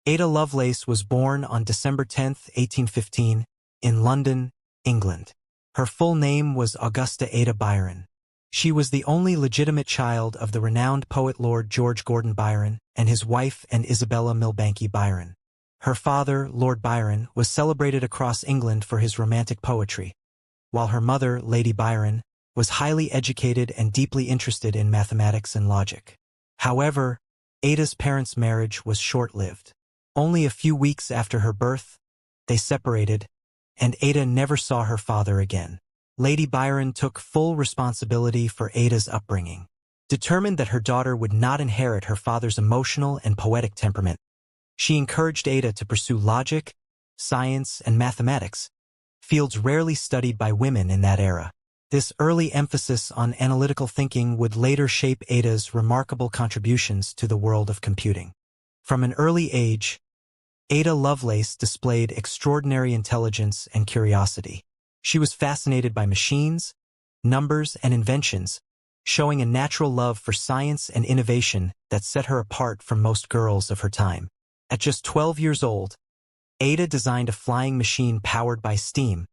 Ada Lovelace was born on December 10, 1815, in London, England. Her full name was Augusta Ada Byron. She was the only legitimate child of the renowned poet Lord George Gordon Byron and his wife and Isabella Milbanke Byron. Her father, Lord Byron, was celebrated across England for his romantic poetry, while her mother, Lady Byron, was highly educated and deeply interested in mathematics and logic. However, Ada's parents' marriage was short-lived. Only a few weeks after her birth, they separated, and Ada never saw her father again. Lady Byron took full responsibility for Ada's upbringing. Determined that her daughter would not inherit her father's emotional and poetic temperament, she encouraged Ada to pursue logic, science, and mathematics, fields rarely studied by women in that era. This early emphasis on analytical thinking would later shape Ada's remarkable contributions to the world of computing. From an early age, Ada Lovelace displayed extraordinary intelligence and curiosity. She was fascinated by machines, numbers, and inventions, showing a natural love for science and innovation that set her apart from most girls of her time. At just 12 years old, Ada designed a flying machine powered by steam,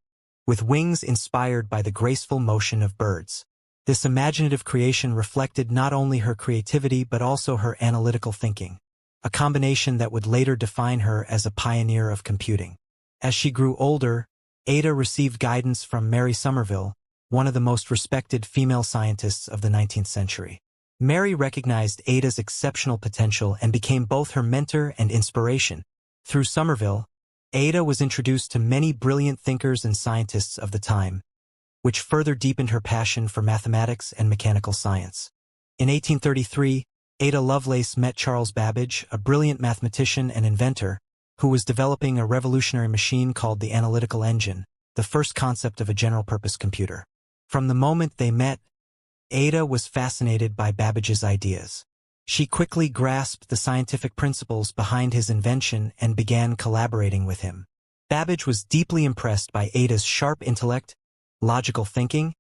with wings inspired by the graceful motion of birds. This imaginative creation reflected not only her creativity but also her analytical thinking, a combination that would later define her as a pioneer of computing. As she grew older, Ada received guidance from Mary Somerville, one of the most respected female scientists of the 19th century. Mary recognized Ada's exceptional potential and became both her mentor and inspiration. Through Somerville, Ada was introduced to many brilliant thinkers and scientists of the time, which further deepened her passion for mathematics and mechanical science. In 1833, Ada Lovelace met Charles Babbage, a brilliant mathematician and inventor, who was developing a revolutionary machine called the analytical engine, the first concept of a general-purpose computer. From the moment they met, Ada was fascinated by Babbage's ideas. She quickly grasped the scientific principles behind his invention and began collaborating with him. Babbage was deeply impressed by Ada's sharp intellect, logical thinking,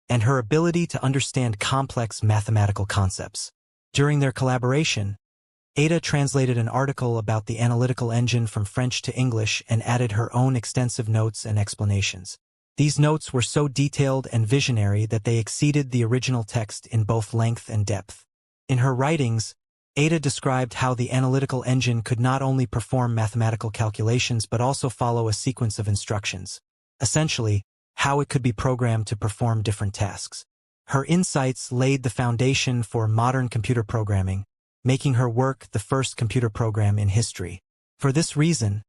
and her ability to understand complex mathematical concepts. During their collaboration, Ada translated an article about the analytical engine from French to English and added her own extensive notes and explanations. These notes were so detailed and visionary that they exceeded the original text in both length and depth. In her writings, Ada described how the analytical engine could not only perform mathematical calculations but also follow a sequence of instructions, essentially, how it could be programmed to perform different tasks. Her insights laid the foundation for modern computer programming, making her work the first computer program in history. For this reason,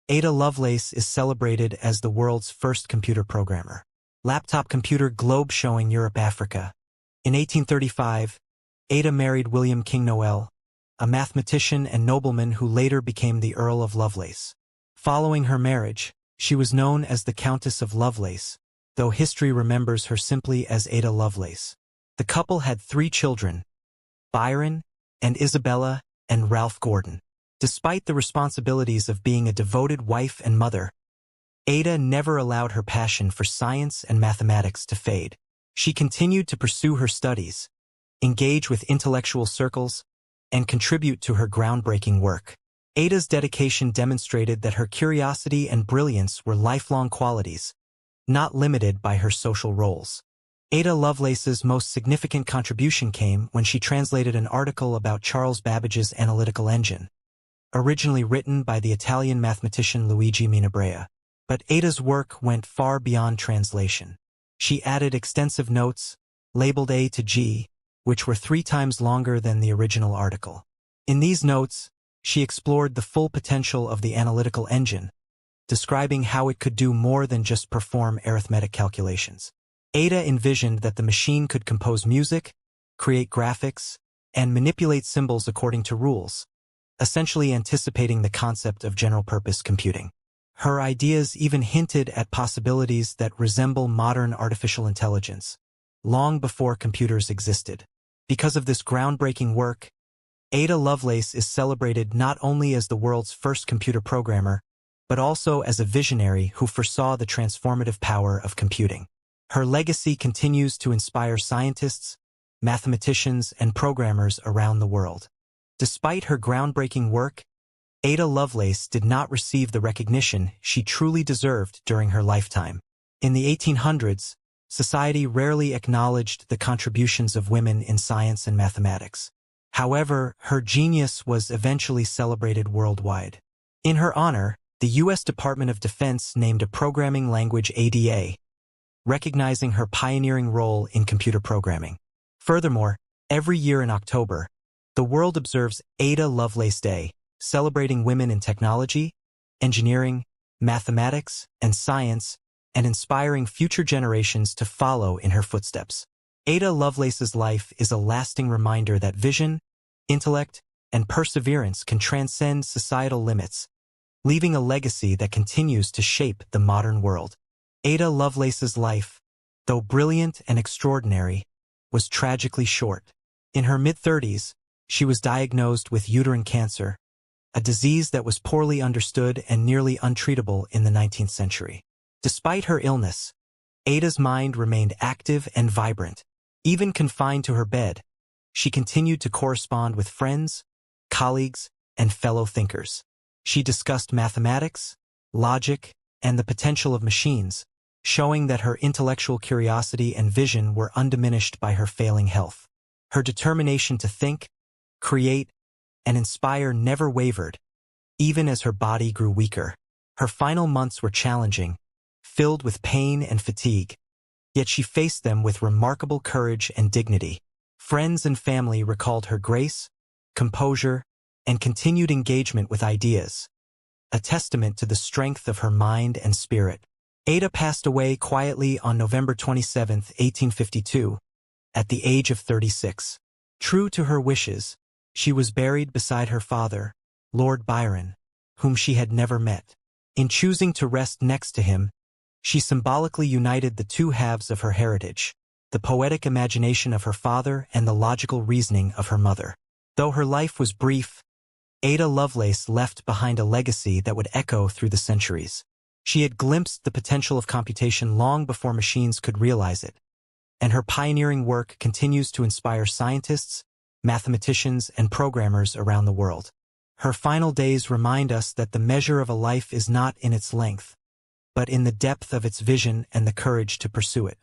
Ada Lovelace is celebrated as the world's first computer programmer. Laptop computer globe showing Europe-Africa. In 1835, Ada married William King Noel, a mathematician and nobleman who later became the Earl of Lovelace. Following her marriage, she was known as the Countess of Lovelace, though history remembers her simply as Ada Lovelace. The couple had 3 children, Byron and Isabella and Ralph Gordon. Despite the responsibilities of being a devoted wife and mother, Ada never allowed her passion for science and mathematics to fade. She continued to pursue her studies, engage with intellectual circles, and contribute to her groundbreaking work. Ada's dedication demonstrated that her curiosity and brilliance were lifelong qualities, not limited by her social roles. Ada Lovelace's most significant contribution came when she translated an article about Charles Babbage's analytical engine, originally written by the Italian mathematician Luigi Menabrea. But Ada's work went far beyond translation. She added extensive notes, labeled A to G, which were 3 times longer than the original article. In these notes, she explored the full potential of the analytical engine, describing how it could do more than just perform arithmetic calculations. Ada envisioned that the machine could compose music, create graphics, and manipulate symbols according to rules, essentially anticipating the concept of general-purpose computing. Her ideas even hinted at possibilities that resemble modern artificial intelligence, long before computers existed. Because of this groundbreaking work, Ada Lovelace is celebrated not only as the world's first computer programmer, but also as a visionary who foresaw the transformative power of computing. Her legacy continues to inspire scientists, mathematicians, and programmers around the world. Despite her groundbreaking work, Ada Lovelace did not receive the recognition she truly deserved during her lifetime. In the 1800s, society rarely acknowledged the contributions of women in science and mathematics. However, her genius was eventually celebrated worldwide. In her honor, the U.S. Department of Defense named a programming language Ada, recognizing her pioneering role in computer programming. Furthermore, every year in October, the world observes Ada Lovelace Day, celebrating women in technology, engineering, mathematics, and science, and inspiring future generations to follow in her footsteps. Ada Lovelace's life is a lasting reminder that vision, intellect, and perseverance can transcend societal limits, leaving a legacy that continues to shape the modern world. Ada Lovelace's life, though brilliant and extraordinary, was tragically short. In her mid-30s, she was diagnosed with uterine cancer, a disease that was poorly understood and nearly untreatable in the 19th century. Despite her illness, Ada's mind remained active and vibrant. Even confined to her bed, she continued to correspond with friends, colleagues, and fellow thinkers. She discussed mathematics, logic, and the potential of machines, showing that her intellectual curiosity and vision were undiminished by her failing health. Her determination to think, create, and inspire never wavered, even as her body grew weaker. Her final months were challenging, filled with pain and fatigue, yet she faced them with remarkable courage and dignity. Friends and family recalled her grace, composure, and continued engagement with ideas, a testament to the strength of her mind and spirit. Ada passed away quietly on November 27, 1852, at the age of 36. True to her wishes, she was buried beside her father, Lord Byron, whom she had never met. In choosing to rest next to him, she symbolically united the two halves of her heritage, the poetic imagination of her father and the logical reasoning of her mother. Though her life was brief, Ada Lovelace left behind a legacy that would echo through the centuries. She had glimpsed the potential of computation long before machines could realize it, and her pioneering work continues to inspire scientists, mathematicians, and programmers around the world. Her final days remind us that the measure of a life is not in its length, but in the depth of its vision and the courage to pursue it.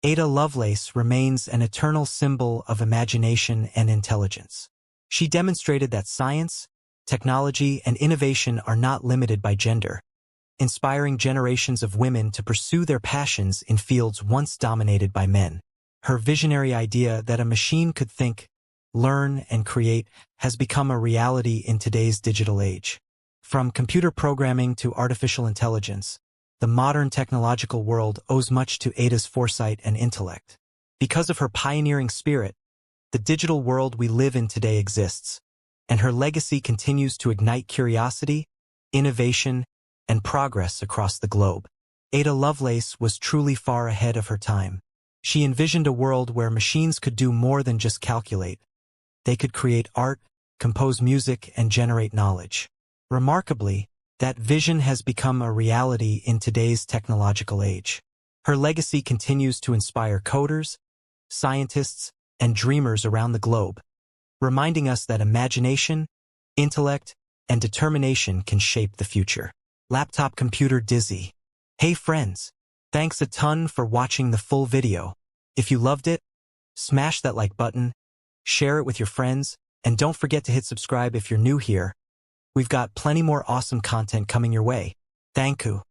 Ada Lovelace remains an eternal symbol of imagination and intelligence. She demonstrated that science, technology, and innovation are not limited by gender, inspiring generations of women to pursue their passions in fields once dominated by men. Her visionary idea that a machine could think, learn, and create has become a reality in today's digital age. From computer programming to artificial intelligence, the modern technological world owes much to Ada's foresight and intellect. Because of her pioneering spirit, the digital world we live in today exists, and her legacy continues to ignite curiosity, innovation, and progress across the globe. Ada Lovelace was truly far ahead of her time. She envisioned a world where machines could do more than just calculate. They could create art, compose music, and generate knowledge. Remarkably, that vision has become a reality in today's technological age. Her legacy continues to inspire coders, scientists, and dreamers around the globe, reminding us that imagination, intellect, and determination can shape the future. Laptop computer dizzy. Hey friends, thanks a ton for watching the full video. If you loved it, smash that like button, share it with your friends, and don't forget to hit subscribe if you're new here. We've got plenty more awesome content coming your way. Thank you.